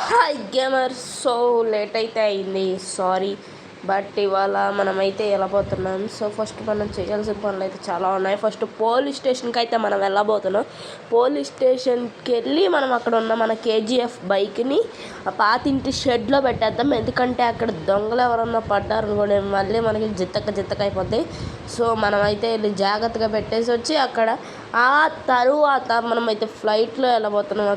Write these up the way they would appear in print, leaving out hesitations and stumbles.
Hi gamer. So late అయితే అయింది, sorry. But ఇవాళ మనమైతే వెళ్ళబోతున్నాం. సో ఫస్ట్ మనం చేయాల్సిన పనులు అయితే చాలా ఉన్నాయి. ఫస్ట్ పోలీస్ స్టేషన్కి అయితే మనం వెళ్ళబోతున్నాం. పోలీస్ స్టేషన్కి వెళ్ళి మనం అక్కడ ఉన్న మన కేజీఎఫ్ బైక్ని ఆ పాతింటి షెడ్లో పెట్టేద్దాం. ఎందుకంటే అక్కడ దొంగలు ఎవరన్నా పడ్డారు కూడా మళ్ళీ మనకి జిత్తక అయిపోతాయి. సో మనమైతే వెళ్ళి జాగ్రత్తగా పెట్టేసి వచ్చి అక్కడ ఆ తరువాత మనమైతే ఫ్లైట్లో వెళ్ళబోతున్నాం.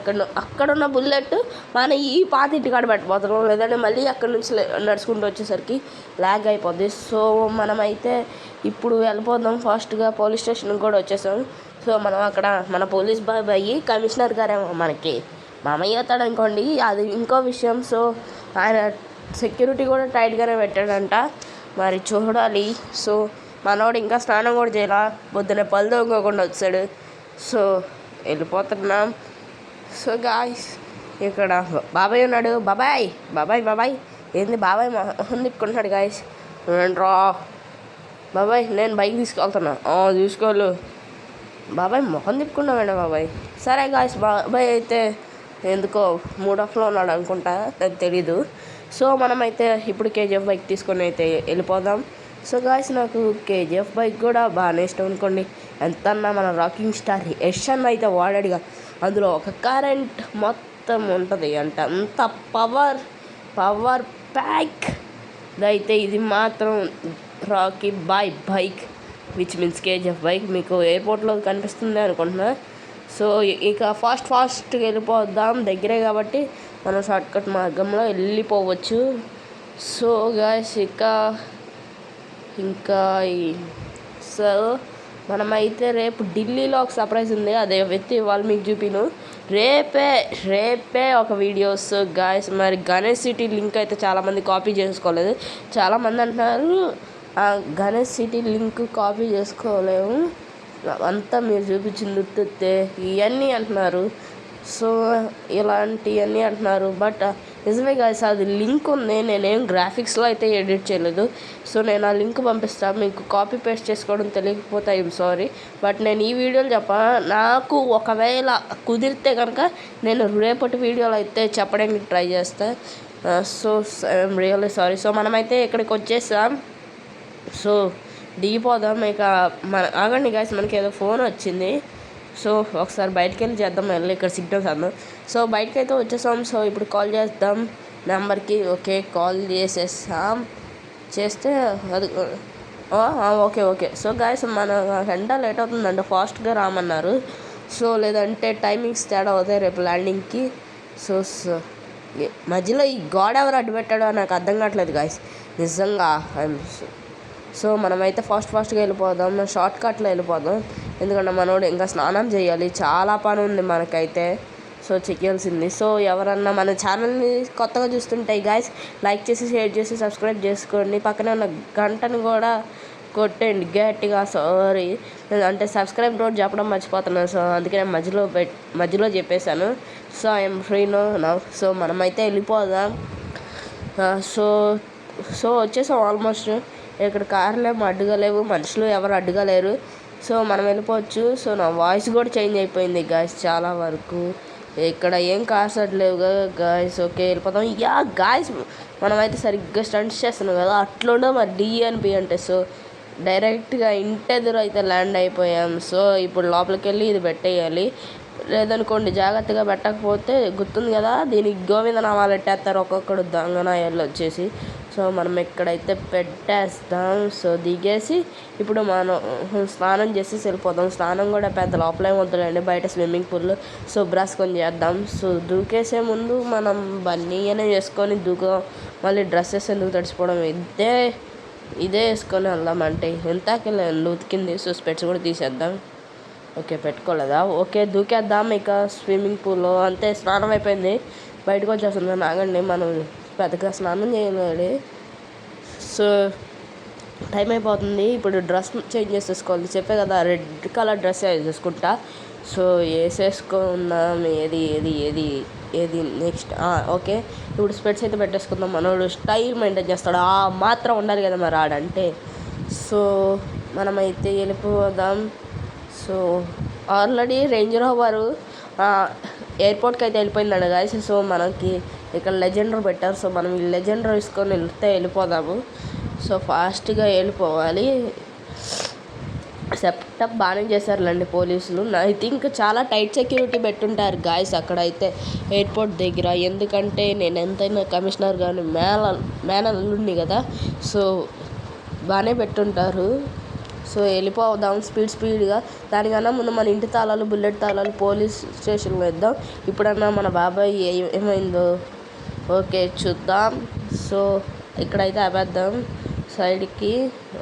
అక్కడున్న బుల్లెట్ మన ఈ పాతింటి కాడ పెట్టబోతున్నాం. లేదంటే మళ్ళీ అక్కడి నుంచి నడుచుకుంటూ వచ్చేసరికి ల్యాగ్ అయిపోద్ది. సో మనమైతే ఇప్పుడు వెళ్ళిపోదాం ఫాస్ట్గా. పోలీస్ స్టేషన్కి కూడా వచ్చేసాం. సో మనం అక్కడ మన పోలీస్ బాయ్ కమిషనర్ గారేమో మనకి మామయ్య అవుతాడు అనుకోండి, అది ఇంకో విషయం. సో ఆయన సెక్యూరిటీ కూడా టైట్గానే పెట్టాడంట, మరి చూడాలి. సో మనోడు ఇంకా స్నానం కూడా చేయాల, పొద్దున పళ్ళు తోముకోకుండా వచ్చాడు. సో వెళ్ళిపోతున్నాం. సో గాయ్స్ ఇక్కడ బాబాయ్ ఉన్నాడు. బాబాయ్ బాబాయ్ బాబాయ్ ఏంది బాబాయ్ మొహం తిప్పుకుంటున్నాడు. గాయస్ రా బాబాయ్, నేను బైక్ తీసుకెళ్తున్నా. తీసుకోవాలి బాబాయ్, మొహం తిప్పుకున్నామండి బాబాయ్. సరే గాయస్, బాబాయ్ అయితే ఎందుకో మూడ్ ఆఫ్లో ఉన్నాడు అనుకుంటా, నాకు తెలీదు. సో మనమైతే ఇప్పుడు కేజీఎఫ్ బైక్ తీసుకొని అయితే వెళ్ళిపోదాం. సో గాయస్ నాకు కేజీఎఫ్ బైక్ కూడా బాగానే ఇష్టం అనుకోండి. ఎంతన్నా మన రాకింగ్ స్టార్ యష్ అన్న అయితే వాడాడుగా, అందులో ఒక కరెంట్ మొత్తం ఉంటుంది అంటే అంత పవర్ ప్యాక్ అయితే. ఇది మాత్రం Rocky bike which means KGF bike మీకు ఎయిర్పోర్ట్లో కనిపిస్తుంది అనుకుంటున్నా. సో ఇక ఫాస్ట్గా వెళ్ళిపోద్దాం, దగ్గరే కాబట్టి మనం షార్ట్కట్ మార్గంలో వెళ్ళిపోవచ్చు. సో గాయస్ ఇంకా సో మనమైతే రేపు ఢిల్లీలో ఒక సర్ప్రైజ్ ఉంది, అదే వ్యక్తి వాళ్ళు మీకు చూపిను రేపే ఒక వీడియోస్ గాయస్. మరి గణేష్ సిటీ లింక్ అయితే చాలామంది కాపీ చేసుకోలేదు. చాలామంది అంటున్నారు గణేష్ సిటీ లింక్ కాపీ చేసుకోలేము, అంతా మీరు చూపించింది గుర్తుతే ఇవన్నీ అంటున్నారు. సో ఇలాంటివన్నీ అంటున్నారు. బట్ నిజమే గాయస్, అది లింక్ ఉంది, నేనేం గ్రాఫిక్స్లో అయితే ఎడిట్ చేయలేదు. సో నేను ఆ లింక్ పంపిస్తాను, మీకు కాపీ పేస్ట్ చేసుకోవడం తెలియకపోతే ఐఎమ్ సారీ. బట్ నేను ఈ వీడియోలో నాకు ఒకవేళ కుదిరితే కనుక నేను రేపటి వీడియోలో అయితే చెప్పడానికి ట్రై చేస్తాను. So I'm really sorry. So మనమైతే ఇక్కడికి వచ్చేసాం. సో దిగిపోదాం ఇక. ఆగండి గాయస్, మనకి ఏదో ఫోన్ వచ్చింది. సో ఒకసారి బయటకు వెళ్ళి చేద్దాం, వెళ్ళి ఇక్కడ సిగ్నల్స్ అన్నాం. సో బయటకు అయితే వచ్చేసాం. సో ఇప్పుడు కాల్ చేద్దాం నెంబర్కి. ఓకే, కాల్ చేస్తే అది ఓకే. సో గాయస్ మన గంట లేట్ అవుతుందంట, ఫాస్ట్గా రామన్నారు. సో లేదంటే టైమింగ్స్ తేడా అవుతాయి రేపు ల్యాండింగ్కి. సో మధ్యలో ఈ గాడ్ ఎవరు అడ్డు పెట్టాడో నాకు అర్థం కావట్లేదు గాయస్, నిజంగా. సో మనమైతే ఫాస్ట్గా వెళ్ళిపోదాం, షార్ట్ కట్లో వెళ్ళిపోదాం. ఎందుకంటే మనోడు ఇంకా స్నానం చేయాలి, చాలా పని ఉంది మనకైతే. సో చెయ్యాల్సింది. సో ఎవరన్నా మన ఛానల్ని కొత్తగా చూస్తుంటే గాయస్ లైక్ చేసి, షేర్ చేసి, సబ్స్క్రైబ్ చేసుకోండి. పక్కనే ఉన్న గంటను కూడా కొట్టండి గట్టిగా. సారీ, అంటే సబ్స్క్రైబ్ నోట్ చెప్పడం మర్చిపోతున్నాను. సో అందుకే నేను మధ్యలో చెప్పేశాను. So I'm free now. So మనమైతే వెళ్ళిపోదాం. సో వచ్చేసాం ఆల్మోస్ట్. ఇక్కడ కార్లు ఏమో అడ్డుగా లేవు, మనుషులు ఎవరు అడ్డుగా లేరు. సో మనం వెళ్ళిపోవచ్చు. సో నా వాయిస్ కూడా చేంజ్ అయిపోయింది గాయస్ చాలా వరకు. ఇక్కడ ఏం కార్స్ అడ్లేవు కదా గాయస్. ఓకే వెళ్ళిపోతాం. గాయస్ మనమైతే సరిగ్గా స్టంట్స్ చేస్తున్నాం కదా, అట్లుండే మరి డిఎన్పి అంటే. సో డైరెక్ట్గా ఇంటెదురు అయితే ల్యాండ్ అయిపోయాం. సో ఇప్పుడు లోపలికి వెళ్ళి ఇది పెట్టేయాలి, లేదనుకోండి జాగ్రత్తగా పెట్టకపోతే గుర్తుంది కదా, దీనికి గోవిందనామాలు పెట్టేస్తారు ఒక్కొక్కడు దొంగనాయాలు వచ్చేసి. సో మనం ఎక్కడైతే పెట్టేస్తాం. సో దిగేసి ఇప్పుడు మనం స్నానం చేసి వెళ్ళిపోదాం. స్నానం కూడా పెద్ద లోపలే వద్దులేండి, బయట స్విమ్మింగ్ పూల్. సో బ్రష్ కొని చేద్దాం. సో దూకేసే ముందు మనం బన్నీయనే చేసుకొని దూకుదాం. మళ్ళీ డ్రెస్సెస్ ఎందుకు తడిచిపోవడం, ఇదే వేసుకొని వెళ్దాం. అంటే ఎంతకెళ్ళి ఉతికింది. సో స్పెట్స్ కూడా తీసేద్దాం. ఓకే పెట్టుకోలేదా, ఓకే దూకేద్దాం ఇక స్విమ్మింగ్ పూల్లో. అంతే స్నానం అయిపోయింది, బయటకు వచ్చేస్తున్నాను. ఆగండి, మనం పెద్దగా స్నానం చేయాలి. సో టైం అయిపోతుంది. ఇప్పుడు డ్రెస్ చేంజ్ చేసేసుకోవాలి. చెప్పే కదా రెడ్ కలర్ డ్రెస్ వేసేసుకుంటా. సో వేసేసుకున్నాం. ఏది నెక్స్ట్ ఓకే ఇప్పుడు స్పెట్స్ అయితే పెట్టేసుకుందాం. మనోడు స్టైల్ మెయింటైన్ చేస్తాడు, ఆ మాత్రం ఉండాలి కదా మరి ఆడంటే. సో మనమైతే వెళ్ళిపోదాం. సో ఆల్రెడీ రేంజ్ రోవర్ ఎయిర్పోర్ట్కి అయితే వెళ్ళిపోయిందండి గాయస్. సో మనకి ఇక్కడ లెజెండర్ పెట్టారు. సో మనం ఈ లెజెండర్ తీసుకొని వెళ్ళిపోదాము. సో ఫాస్ట్గా వెళ్ళిపోవాలి. సెటప్ బాగానే చేశారులేండి పోలీసులు. ఐ థింక్ చాలా టైట్ సెక్యూరిటీ పెట్టుంటారు గాయస్ అక్కడైతే ఎయిర్పోర్ట్ దగ్గర. ఎందుకంటే నేను ఎంతైనా కమిషనర్ కానీ మేనల్లుండి కదా, సో బాగానే పెట్టుంటారు. సో వెళ్ళిపోదాం స్పీడ్గా. దానికన్నా ముందు మన ఇంటి తాళాలు, బుల్లెట్ తాళాలు పోలీస్ స్టేషన్లో ఇద్దాం. ఇప్పుడన్నా మన బాబాయ్ ఏమైందో ఓకే చూద్దాం. సో ఇక్కడైతే ఆపేద్దాం సైడ్కి.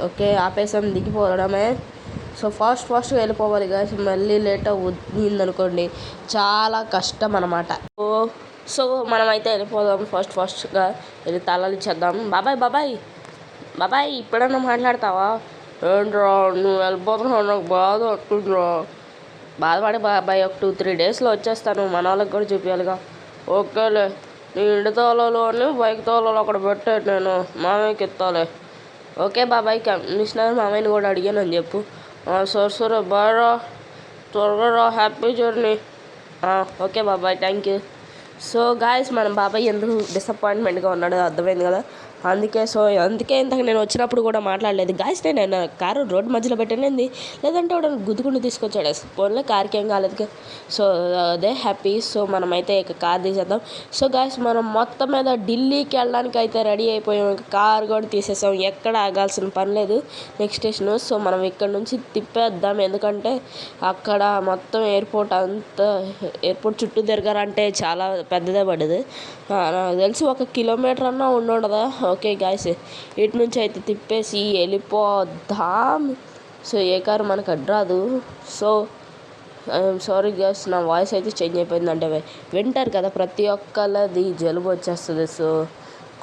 ఓకే ఆపేసాం, దిగిపోవడమే. సో ఫాస్ట్గా వెళ్ళిపోవాలి గాయస్. మళ్ళీ లేట్ అవుతుందనుకోండి చాలా కష్టం అన్నమాట. సో మనమైతే వెళ్ళిపోదాం ఫాస్ట్గా వెళ్ళి తాళాలు ఇచ్చేద్దాం. బాబాయ్ ఇప్పుడన్నా మాట్లాడతావా? ఏంట్రా నువ్వు వెళ్ళిపోతున్నావు, నాకు బాధ వస్తుందిరా. బాధపడే బాబాయ్ ఒక 2-3 డేస్లో వచ్చేస్తాను. మన వాళ్ళకి కూడా చూపించాలిగా. ఓకేలే, నీ ఇంటి తాళాలు అని బైక్ తాళాలు అక్కడ పెట్టాడు, నేను మామయ్యకి ఇస్తాలే. ఓకే బాబాయ్, కమిషనర్ మామయ్యని కూడా అడిగాను అని చెప్పు. సరే బాయ్ రా, త్వరగా రా, హ్యాపీ జర్నీ. ఓకే బాబాయ్, థ్యాంక్ యూ. సో గాయస్ మన బాబాయ్ ఎందుకు డిసప్పాయింట్మెంట్గా ఉన్నాడో అర్థమైంది కదా. అందుకే ఇంతకు నేను వచ్చినప్పుడు కూడా మాట్లాడలేదు గాయస్. నేను కారు రోడ్డు మధ్యలో పెట్టినది, లేదంటే వాడు గుద్దుకుంటూ తీసుకొచ్చాడు. పోన్లే కార్కి ఏం కాలేదు. సో అదే హ్యాపీ. సో మనమైతే ఇక కార్ తీసేద్దాం. సో గాయస్ మనం మొత్తం మీద ఢిల్లీకి వెళ్ళడానికి అయితే రెడీ అయిపోయాం. కార్ కూడా తీసేసాం, ఎక్కడ ఆగాల్సిన పని లేదు నెక్స్ట్ స్టేషన్. సో మనం ఇక్కడ నుంచి తిప్పేద్దాం, ఎందుకంటే అక్కడ మొత్తం ఎయిర్పోర్ట్ చుట్టూ తిరగాలంటే చాలా పెద్దదే పడ్డది. నాకు తెలిసి 1 కిలోమీటర్ అన్నా ఉండదా. ఓకే గాయస్, ఇటు నుంచి అయితే తిప్పేసి వెళ్ళిపోదాం. సో ఏ కారు మనకు అడ్రాదు. సో ఐఎమ్ సారీ గాయస్, నా వాయిస్ అయితే చేంజ్ అయిపోయింది. అంటే వింటారు కదా ప్రతి ఒక్కళ్ళది జలుబు వచ్చేస్తుంది. సో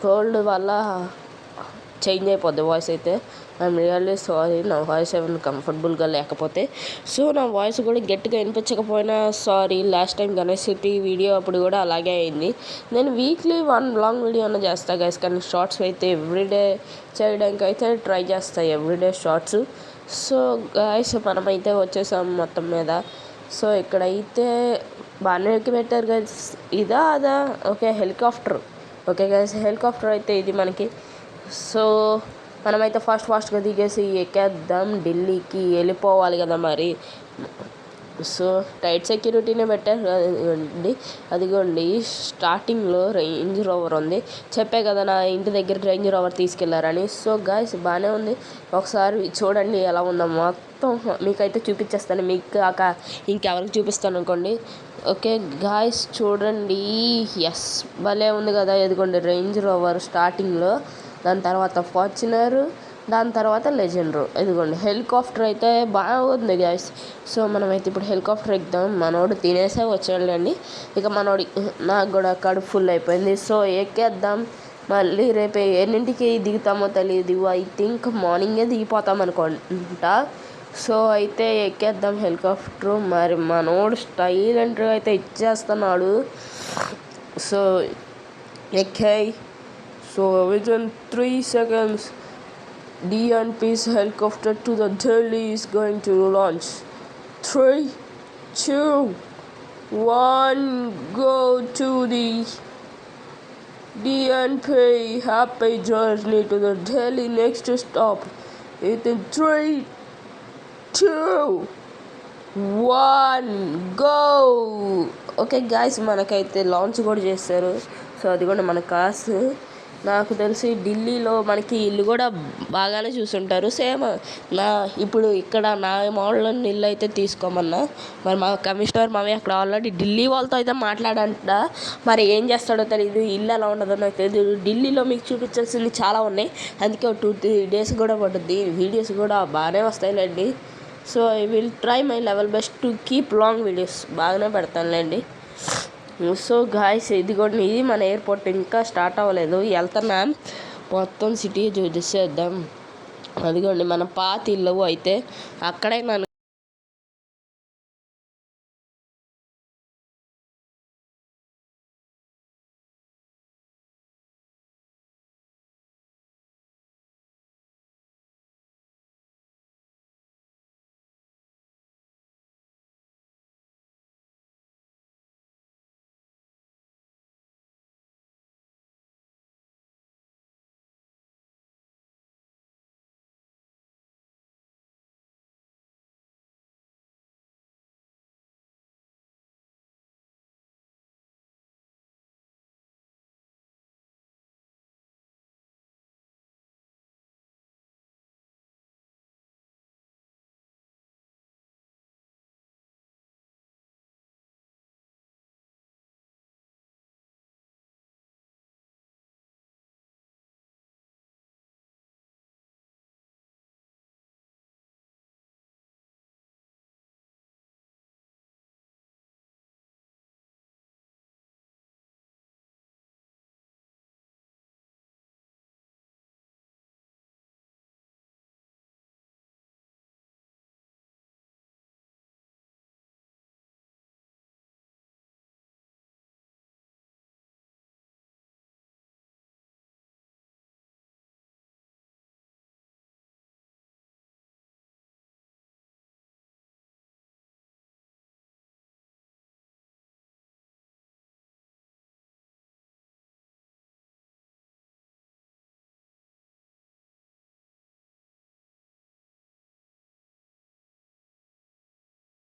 కోల్డ్ వల్ల చేంజ్ అయిపోద్ది వాయిస్ అయితే. ఐఎమ్ రియల్లీ సారీ, నా వాయిస్ ఏమైనా కంఫర్టబుల్గా లేకపోతే. సో నా వాయిస్ కూడా గట్టిగా వినిపించకపోయినా sorry. Last time Ganesh city video అప్పుడు కూడా అలాగే అయింది. నేను వీక్లీ 1 లాంగ్ వీడియో అన్న చేస్తాను గైస్, కానీ షార్ట్స్ అయితే ఎవ్రీడే చేయడానికి అయితే ట్రై చేస్తాయి, ఎవ్రీడే షార్ట్స్. సో గైస్ మనమైతే వచ్చేసాం మొత్తం మీద. సో ఇక్కడైతే బాగానే ఎక్కి పెట్టారు గైస్. అదా okay helicopter. Okay guys, helicopter అయితే ఇది మనకి. సో మనమైతే ఫాస్ట్గా దిగేసి ఎక్కేద్దాం, ఢిల్లీకి వెళ్ళిపోవాలి కదా మరి. సో టైట్ సెక్యూరిటీనే పెట్టారు కదండి. అదిగోండి స్టార్టింగ్లో రేంజ్ రోవర్ ఉంది. చెప్పే కదా నా ఇంటి దగ్గర రేంజ్ రోవర్ తీసుకెళ్లారని. సో గాయస్ బాగానే ఉంది, ఒకసారి చూడండి ఎలా ఉందో. మొత్తం మీకైతే చూపించేస్తాను, మీకు కాక ఇంకెవరికి చూపిస్తాను అనుకోండి. ఓకే గాయస్ చూడండి, ఎస్ భలే ఉంది కదా. ఎదుగోండి రేంజ్ రోవర్ స్టార్టింగ్లో, దాని తర్వాత ఫార్చునర్, దాని తర్వాత లెజెండర్. ఇదిగోండి హెలికాప్టర్ అయితే బాగుంది గాయస్. సో మనమైతే ఇప్పుడు హెలికాప్టర్ ఎక్కుదాం. మనోడు తినేసే వచ్చాడండి. ఇక నాకు కూడా కడుపు ఫుల్ అయిపోయింది. సో ఎక్కేద్దాం. మళ్ళీ రేపు ఎన్నింటికి దిగుతామో తెలియదు. ఐ థింక్ మార్నింగే దిగిపోతాం అనుకుంటా. సో అయితే ఎక్కేద్దాం హెలికాప్టర్. మరి మనోడు స్టైలెంట్గా అయితే ఇచ్చేస్తున్నాడు. So ఎక్కాయి. So within 3 seconds, DNP's helicopter to the Delhi is going to launch. 3, 2, 1, go to the DNP. Happy journey to the Delhi next stop. Within 3, 2, 1, go. Okay guys మనకైతే launch కూడా చేస్తారు. So అది కూడా మన కాసు. నాకు తెలిసి ఢిల్లీలో మనకి ఇల్లు కూడా బాగానే చూసుంటారు. సేమ్ ఇప్పుడు ఇక్కడ నా మోడల్ ఇల్లు అయితే తీసుకోమన్నా. మరి మా కమిషనర్ మామయ్య అక్కడ ఆల్రెడీ ఢిల్లీ వాళ్ళతో అయితే మాట్లాడంట. మరి ఏం చేస్తాడో తెలియదు, ఇల్లు ఎలా ఉండదో నాకు తెలియదు. ఢిల్లీలో మీకు చూపించాల్సింది చాలా ఉన్నాయి, అందుకే 2-3 డేస్ కూడా పడుద్ది. వీడియోస్ కూడా బాగానే వస్తాయిలేండి. So I will try my level best to keep long videos. బాగానే పెడతానులేండి. సో గాయస్ ఇదిగోండి, ఇది మన ఎయిర్పోర్ట్. ఇంకా స్టార్ట్ అవ్వలేదు, వెళ్తున్నాం. మొత్తం సిటీ చూసేద్దాం. అదిగోండి మన పాత ఇల్లు అయితే అక్కడే